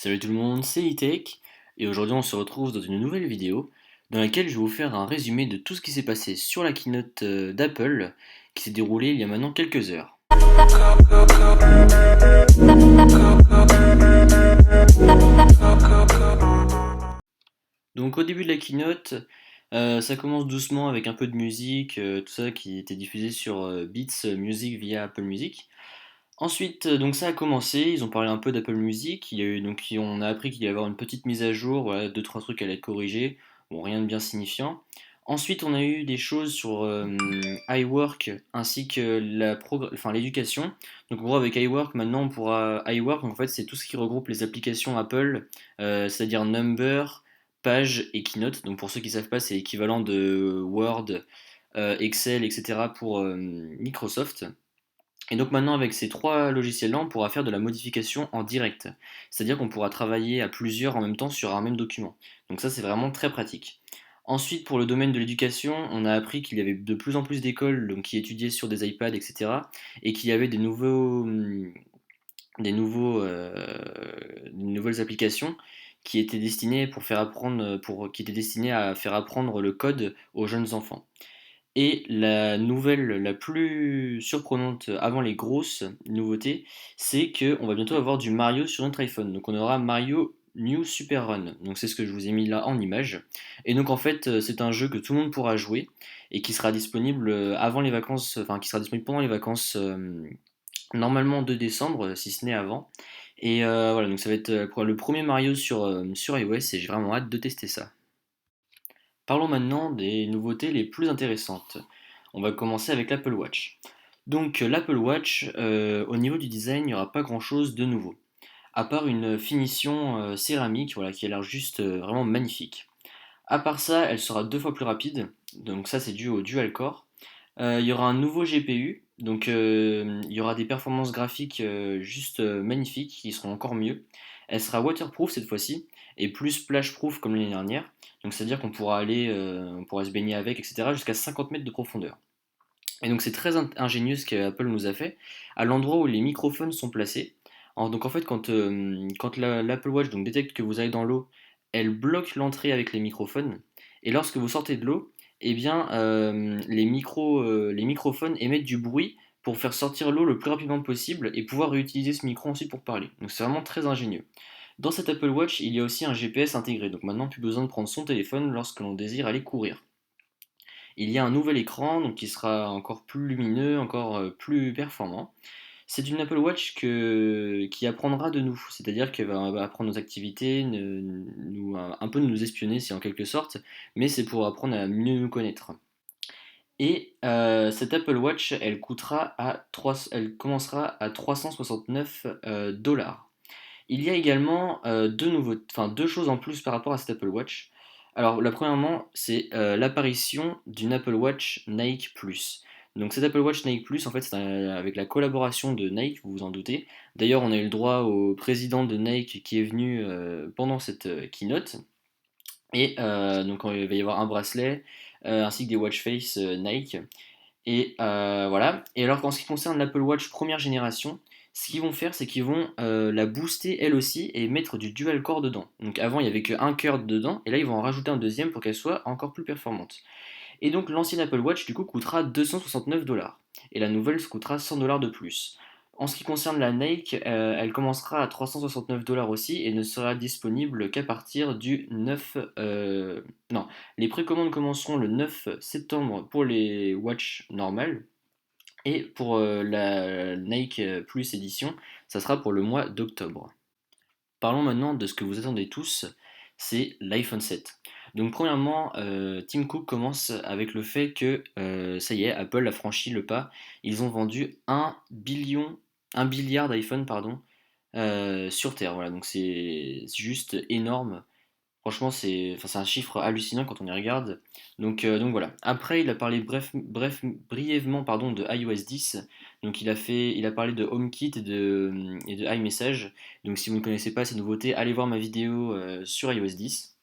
Salut tout le monde, c'est E-Tech et aujourd'hui on se retrouve dans une nouvelle vidéo dans laquelle je vais vous faire un résumé de tout ce qui s'est passé sur la keynote d'Apple qui s'est déroulée il y a maintenant quelques heures. Donc au début de la keynote, ça commence doucement avec un peu de musique, tout ça qui était diffusé sur Beats Music via Apple Music. Ensuite, donc ça a commencé, ils ont parlé un peu d'Apple Music, il y a eu, donc on a appris qu'il allait y avoir une petite mise à jour, voilà, deux trois trucs à être corrigés, bon rien de bien signifiant. Ensuite, on a eu des choses sur iWork ainsi que l'éducation. Donc en gros avec iWork, maintenant on pourra iWork en fait c'est tout ce qui regroupe les applications Apple, c'est-à-dire Number, Page et Keynote. Donc pour ceux qui ne savent pas, c'est l'équivalent de Word, Excel, etc. pour Microsoft. Et donc maintenant avec ces trois logiciels-là, on pourra faire de la modification en direct. C'est-à-dire qu'on pourra travailler à plusieurs en même temps sur un même document. Donc ça c'est vraiment très pratique. Ensuite pour le domaine de l'éducation, on a appris qu'il y avait de plus en plus d'écoles donc, qui étudiaient sur des iPads, etc. Et qu'il y avait des nouvelles applications qui étaient destinées qui étaient destinées à faire apprendre le code aux jeunes enfants. Et la nouvelle la plus surprenante avant les grosses nouveautés, c'est qu'on va bientôt avoir du Mario sur notre iPhone. Donc on aura Mario New Super Run. Donc c'est ce que je vous ai mis là en image. Et donc en fait c'est un jeu que tout le monde pourra jouer et qui sera disponible avant les vacances, enfin qui sera disponible pendant les vacances normalement de décembre, si ce n'est avant. Et voilà, donc ça va être pour le premier Mario sur iOS et j'ai vraiment hâte de tester ça. Parlons maintenant des nouveautés les plus intéressantes. On va commencer avec l'Apple Watch. Donc l'Apple Watch, au niveau du design, il n'y aura pas grand-chose de nouveau, à part une finition céramique voilà, qui a l'air juste vraiment magnifique. À part ça, elle sera deux fois plus rapide, donc ça c'est dû au dual core. Il y aura un nouveau GPU, donc il y aura des performances graphiques juste magnifiques qui seront encore mieux. Elle sera waterproof cette fois-ci et plus splashproof comme l'année dernière. Donc c'est-à-dire qu'on pourra on pourra se baigner avec, etc. jusqu'à 50 mètres de profondeur. Et donc c'est très ingénieux ce qu'Apple nous a fait à l'endroit où les microphones sont placés. Donc en fait quand l'Apple Watch donc, détecte que vous allez dans l'eau, elle bloque l'entrée avec les microphones. Et lorsque vous sortez de l'eau, eh bien les microphones émettent du bruit pour faire sortir l'eau le plus rapidement possible et pouvoir réutiliser ce micro ensuite pour parler. Donc c'est vraiment très ingénieux. Dans cette Apple Watch, il y a aussi un GPS intégré, donc maintenant plus besoin de prendre son téléphone lorsque l'on désire aller courir. Il y a un nouvel écran donc qui sera encore plus lumineux, encore plus performant. C'est une Apple Watch qui apprendra de nous, c'est-à-dire qu'elle va apprendre nos activités, un peu nous espionner, c'est en quelque sorte, mais c'est pour apprendre à mieux nous connaître. Et cette Apple Watch, elle commencera à 369 dollars. Il y a également deux choses en plus par rapport à cette Apple Watch. Alors, la premièrement, c'est l'apparition d'une Apple Watch Nike Plus. Donc, cette Apple Watch Nike Plus, en fait, c'est avec la collaboration de Nike, vous vous en doutez. D'ailleurs, on a eu le droit au président de Nike qui est venu pendant cette keynote. Et donc, il va y avoir un bracelet ainsi que des watch face Nike. Et voilà. Et alors qu'en ce qui concerne l'Apple Watch première génération, ce qu'ils vont faire, c'est qu'ils vont la booster elle aussi et mettre du dual core dedans. Donc avant, il n'y avait qu'un cœur dedans, et là, ils vont en rajouter un deuxième pour qu'elle soit encore plus performante. Et donc l'ancienne Apple Watch, du coup, coûtera 269 dollars. Et la nouvelle coûtera 100 dollars de plus. En ce qui concerne la Nike, elle commencera à 369 dollars aussi et ne sera disponible qu'à partir du 9. Non, les précommandes commenceront le 9 septembre pour les watches normales. Et pour la Nike Plus édition, ça sera pour le mois d'octobre. Parlons maintenant de ce que vous attendez tous, c'est l'iPhone 7. Donc premièrement, Tim Cook commence avec le fait que ça y est, Apple a franchi le pas. Ils ont vendu 1 billiard d'iPhone pardon, sur Terre. Voilà, donc c'est juste énorme. Franchement, c'est un chiffre hallucinant quand on y regarde. Donc voilà. Après, il a parlé brièvement pardon, de iOS 10. Donc il a parlé de HomeKit et de iMessage. Donc si vous ne connaissez pas ces nouveautés, allez voir ma vidéo sur iOS 10.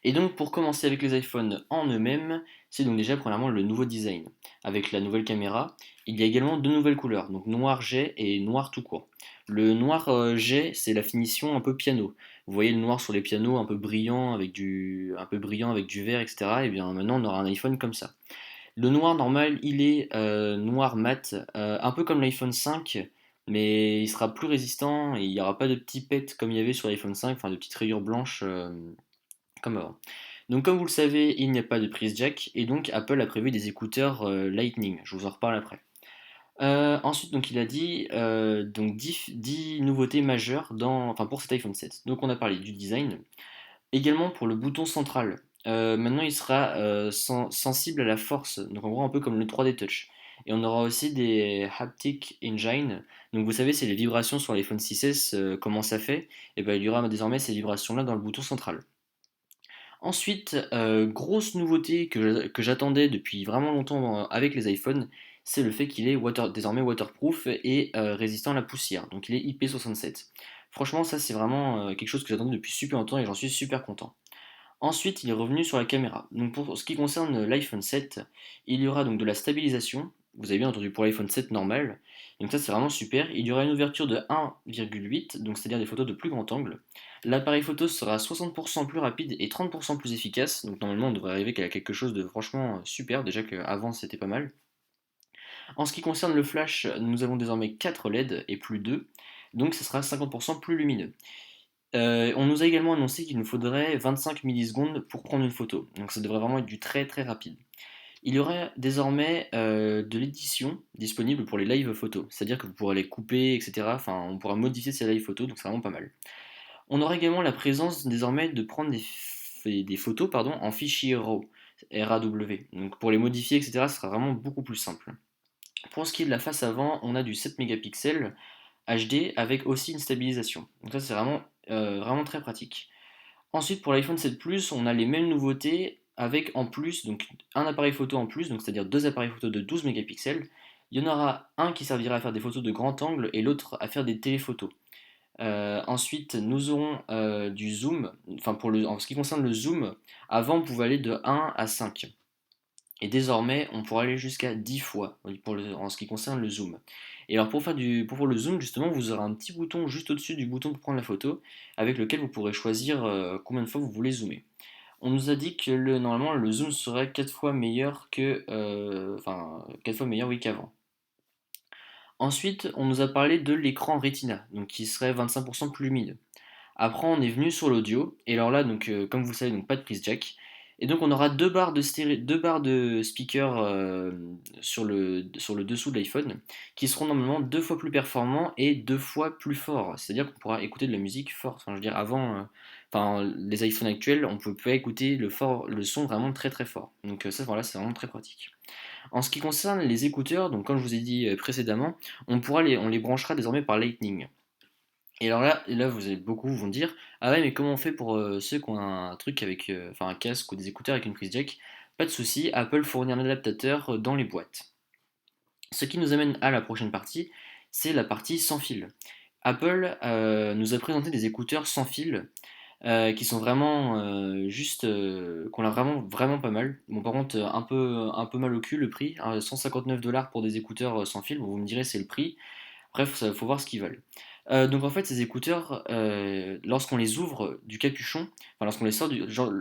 Et donc pour commencer avec les iPhones en eux-mêmes, c'est donc déjà premièrement le nouveau design. Avec la nouvelle caméra, il y a également deux nouvelles couleurs, donc noir jet et noir tout court. Le noir jet, c'est la finition un peu piano. Vous voyez le noir sur les pianos un peu brillant avec du vert, etc. Et bien maintenant on aura un iPhone comme ça. Le noir normal, il est noir mat, un peu comme l'iPhone 5, mais il sera plus résistant et il n'y aura pas de petits pets comme il y avait sur l'iPhone 5, enfin de petites rayures blanches comme avant. Donc comme vous le savez, il n'y a pas de prise jack et donc Apple a prévu des écouteurs Lightning. Je vous en reparle après. Ensuite, donc il a dit donc 10 nouveautés majeures pour cet iPhone 7. Donc on a parlé du design, également pour le bouton central. Maintenant, il sera sensible à la force, donc en gros un peu comme le 3D Touch. Et on aura aussi des Haptic Engine. Donc vous savez, c'est les vibrations sur l'iPhone 6S, comment ça fait. Et ben il y aura désormais ces vibrations-là dans le bouton central. Ensuite, grosse nouveauté que j'attendais depuis vraiment longtemps avec les iPhones, c'est le fait qu'il est désormais waterproof et résistant à la poussière. Donc il est IP67. Franchement, ça c'est vraiment quelque chose que j'attendais depuis super longtemps et j'en suis super content. Ensuite, il est revenu sur la caméra. Donc pour ce qui concerne l'iPhone 7, il y aura donc de la stabilisation. Vous avez bien entendu pour l'iPhone 7 normal. Donc ça c'est vraiment super. Il y aura une ouverture de 1,8, donc c'est-à-dire des photos de plus grand angle. L'appareil photo sera 60% plus rapide et 30% plus efficace. Donc normalement on devrait arriver à quelque chose de franchement super, déjà qu'avant c'était pas mal. En ce qui concerne le flash, nous avons désormais 4 LED et plus 2. Donc ça sera 50% plus lumineux. On nous a également annoncé qu'il nous faudrait 25 millisecondes pour prendre une photo, donc ça devrait vraiment être du très très rapide. Il y aurait désormais de l'édition disponible pour les live photos, c'est-à-dire que vous pourrez les couper, etc. Enfin, on pourra modifier ces live photos, donc c'est vraiment pas mal. On aura également la présence désormais de prendre des photos en fichier RAW, RAW. Donc pour les modifier, etc., ce sera vraiment beaucoup plus simple. Pour ce qui est de la face avant, on a du 7 mégapixels HD avec aussi une stabilisation. Donc ça c'est vraiment très pratique. Ensuite pour l'iPhone 7 Plus, on a les mêmes nouveautés avec en plus donc un appareil photo en plus, donc c'est-à-dire deux appareils photo de 12 mégapixels. Il y en aura un qui servira à faire des photos de grand angle et l'autre à faire des téléphotos. Ensuite, nous aurons du zoom. En ce qui concerne le zoom, avant on pouvait aller de 1 à 5. Et désormais, on pourra aller jusqu'à 10 fois en ce qui concerne le zoom. Et alors pour faire le zoom, justement, vous aurez un petit bouton juste au-dessus du bouton pour prendre la photo, avec lequel vous pourrez choisir combien de fois vous voulez zoomer. On nous a dit que normalement le zoom serait 4 fois meilleur 4 fois meilleur oui qu'avant. Ensuite, on nous a parlé de l'écran Retina, donc qui serait 25% plus lumineux. Après, on est venu sur l'audio, et alors là, donc, comme vous le savez, donc pas de prise jack. Et donc, on aura deux barres de speaker sur le dessous de l'iPhone, qui seront normalement deux fois plus performants et deux fois plus forts. C'est-à-dire qu'on pourra écouter de la musique forte. Enfin, je veux dire, avant, les iPhones actuels, on ne peut pas écouter le son vraiment très très fort. Donc ça, voilà, c'est vraiment très pratique. En ce qui concerne les écouteurs, donc comme je vous ai dit précédemment, on les branchera désormais par Lightning. Et alors là, beaucoup vont dire, ah ouais, mais comment on fait pour ceux qui ont un truc avec, un casque ou des écouteurs avec une prise jack? Pas de souci, Apple fournit un adaptateur dans les boîtes. Ce qui nous amène à la prochaine partie, c'est la partie sans fil. Apple nous a présenté des écouteurs sans fil qui sont vraiment qu'on a vraiment vraiment pas mal. Bon, par contre, un peu mal au cul le prix, hein, 159 $ pour des écouteurs sans fil. Bon, vous me direz c'est le prix. Bref, il faut voir ce qu'ils veulent. Donc en fait, ces écouteurs, lorsqu'on les ouvre du capuchon, lorsqu'on les sort du genre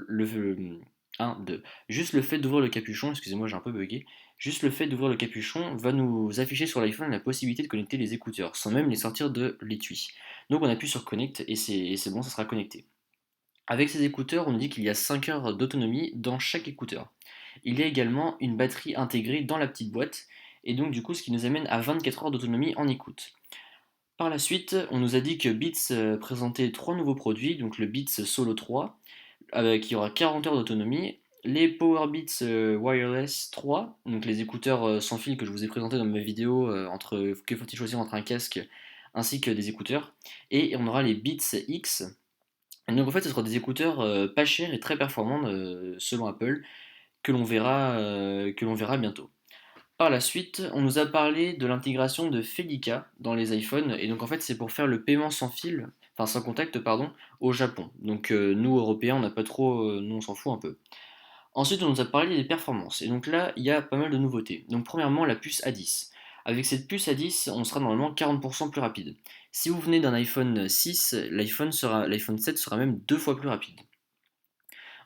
juste le fait d'ouvrir le capuchon, excusez-moi, j'ai un peu bugué. Juste le fait d'ouvrir le capuchon va nous afficher sur l'iPhone la possibilité de connecter les écouteurs, sans même les sortir de l'étui. Donc on appuie sur Connect et c'est bon, ça sera connecté. Avec ces écouteurs, on nous dit qu'il y a 5 heures d'autonomie dans chaque écouteur. Il y a également une batterie intégrée dans la petite boîte, et donc du coup ce qui nous amène à 24 heures d'autonomie en écoute. Par la suite, on nous a dit que Beats présentait 3 nouveaux produits, donc le Beats Solo 3, qui aura 40 heures d'autonomie, les Powerbeats Wireless 3, donc les écouteurs sans fil que je vous ai présentés dans ma vidéo, que faut-il choisir entre un casque ainsi que des écouteurs, et on aura les Beats X. Donc en fait, ce sera des écouteurs pas chers et très performants selon Apple, que l'on verra bientôt. Par la suite, on nous a parlé de l'intégration de Felica dans les iPhones, et donc en fait c'est pour faire le paiement sans fil, sans contact pardon, au Japon. Donc nous Européens on n'a pas trop, nous on s'en fout un peu. Ensuite on nous a parlé des performances, et donc là il y a pas mal de nouveautés. Donc premièrement la puce A10. Avec cette puce A10, on sera normalement 40% plus rapide. Si vous venez d'un iPhone 6, l'iPhone 7 sera même 2 fois plus rapide.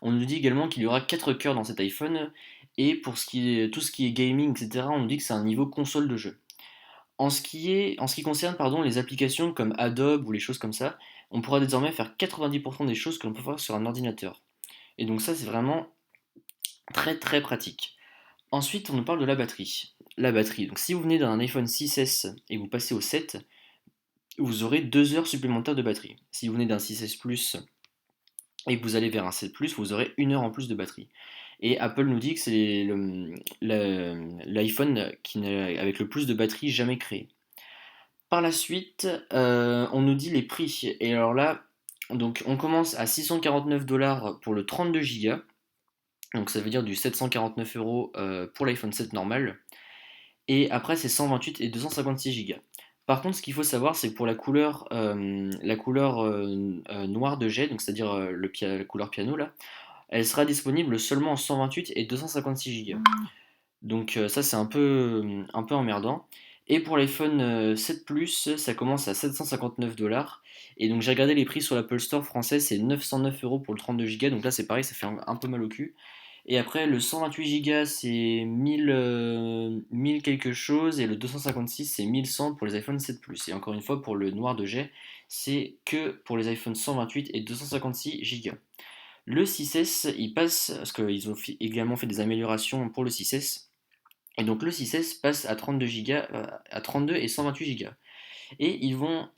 On nous dit également qu'il y aura 4 cœurs dans cet iPhone, et pour tout ce qui est gaming, etc., on nous dit que c'est un niveau console de jeu. En ce qui concerne les applications comme Adobe ou les choses comme ça, on pourra désormais faire 90% des choses que l'on peut faire sur un ordinateur. Et donc ça, c'est vraiment très très pratique. Ensuite, on nous parle de la batterie. La batterie, donc si vous venez d'un iPhone 6S et que vous passez au 7, vous aurez 2 heures supplémentaires de batterie. Si vous venez d'un 6S Plus et que vous allez vers un 7 Plus, vous aurez 1 heure en plus de batterie. Et Apple nous dit que c'est l'iPhone avec le plus de batterie jamais créé. Par la suite, on nous dit les prix. Et alors là, donc on commence à 649 $ pour le 32 Go. Donc ça veut dire du 749 euros pour l'iPhone 7 normal. Et après, c'est 128 et 256 Go. Par contre, ce qu'il faut savoir, c'est que pour la couleur noire de jet, donc c'est-à-dire la couleur piano là, elle sera disponible seulement en 128 et 256 Go. Donc ça, c'est un peu emmerdant. Et pour l'iPhone 7 Plus, ça commence à 759 $. Et donc j'ai regardé les prix sur l'Apple Store français, c'est 909 euros pour le 32 Go. Donc là, c'est pareil, ça fait un peu mal au cul. Et après, le 128 Go, c'est 1000 quelque chose. Et le 256, c'est 1100 pour les iPhone 7 Plus. Et encore une fois, pour le noir de jet, c'est que pour les iPhone 128 et 256 Go. Le 6S, il passe, parce qu'ils ont également fait des améliorations pour le 6S. Et donc le 6S passe à 32 Go, à 32 et 128 Go. Et ils vont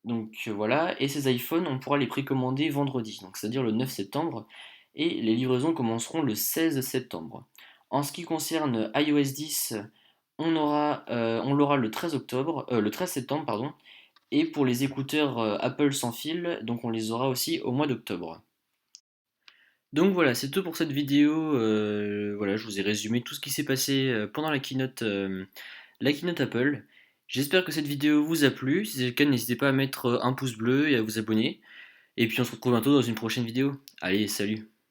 donc voilà, et ces iPhones, on pourra les précommander vendredi, donc c'est-à-dire le 9 septembre, et les livraisons commenceront le 16 septembre. En ce qui concerne iOS 10, on l'aura le 13 septembre, pardon, et pour les écouteurs Apple sans fil, donc on les aura aussi au mois d'octobre. Donc voilà, c'est tout pour cette vidéo. Voilà, je vous ai résumé tout ce qui s'est passé pendant la keynote Apple. J'espère que cette vidéo vous a plu. Si c'est le cas, n'hésitez pas à mettre un pouce bleu et à vous abonner. Et puis on se retrouve bientôt dans une prochaine vidéo. Allez, salut!